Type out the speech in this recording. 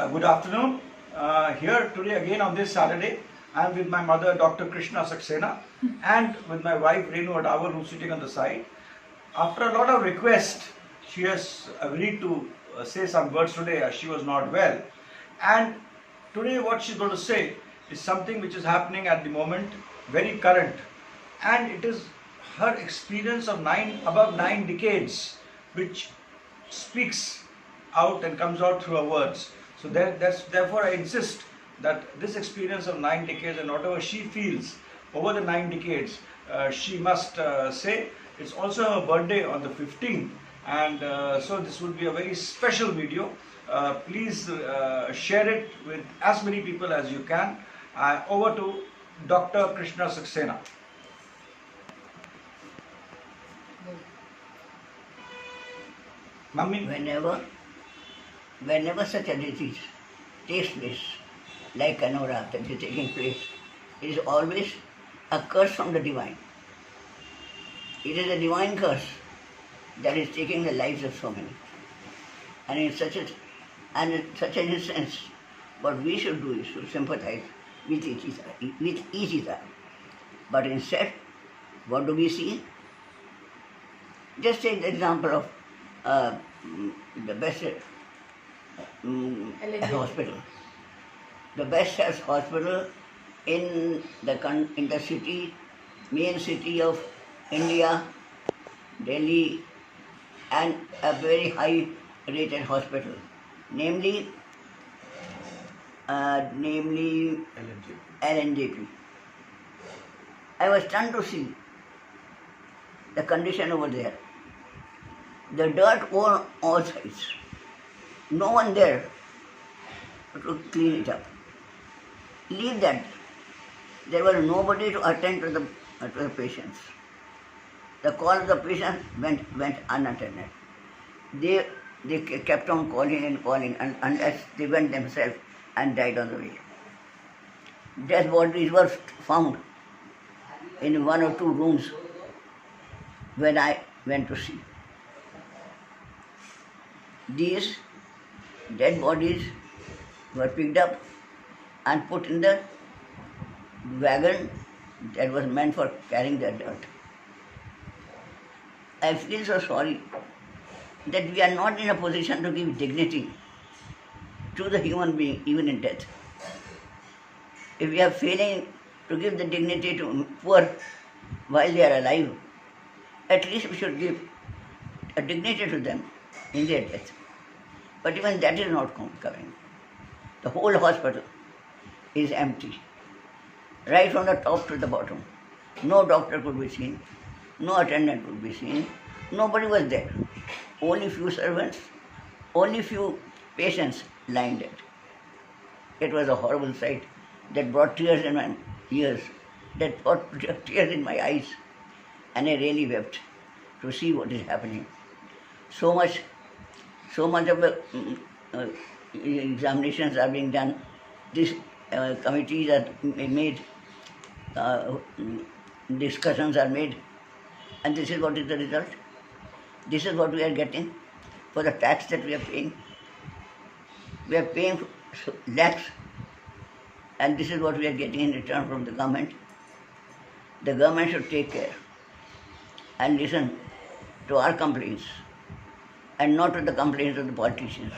Good afternoon. Here today again on this Saturday, I am with my mother Dr. Krishna Saxena and with my wife Renu Adawar, who's sitting on the side. After a lot of requests, she has agreed to say some words today as she was not well. And today what she's going to say is something which is happening at the moment, very current. And it is her experience of above 9 decades which speaks out and comes out through her words. So therefore I insist that this experience of 9 decades and whatever she feels over the 9 decades, she must say. It's also her birthday on the 15th, and so this would be a very special video. Please share it with as many people as you can. Over to Dr. Krishna Saxena. Mummy? Whenever such a disease takes place, like Canora that is taking place, it is always a curse from the divine. It is a divine curse that is taking the lives of so many. And in such an instance, what we should do is to sympathize with each other. But instead, what do we see? Just take the example of the best hospital. The best hospital in the city, main city of India, Delhi, and a very high rated hospital, namely LNJP. I was stunned to see the condition over there. The dirt on all sides. No one there to clean it up. Leave that. There was nobody to attend to the patients. The call of the patient went unattended. They kept on calling and calling unless they went themselves and died on the way. Dead bodies were found in 1 or 2 rooms when I went to see. These dead bodies were picked up and put in the wagon that was meant for carrying the dirt. I feel so sorry that we are not in a position to give dignity to the human being, even in death. If we are failing to give the dignity to poor while they are alive, at least we should give a dignity to them in their death. But even that is not coming. The whole hospital is empty, right from the top to the bottom. No doctor could be seen, no attendant could be seen, nobody was there. Only few servants, only few patients lying dead. It was a horrible sight that brought tears in my ears, that brought tears in my eyes, and I really wept to see what is happening. So much of examinations are being done. These committees are made, discussions are made, and this is what is the result. This is what we are getting for the tax that we are paying. We are paying lakhs, and this is what we are getting in return from the government. The government should take care and listen to our complaints and not to the complaints of the politicians.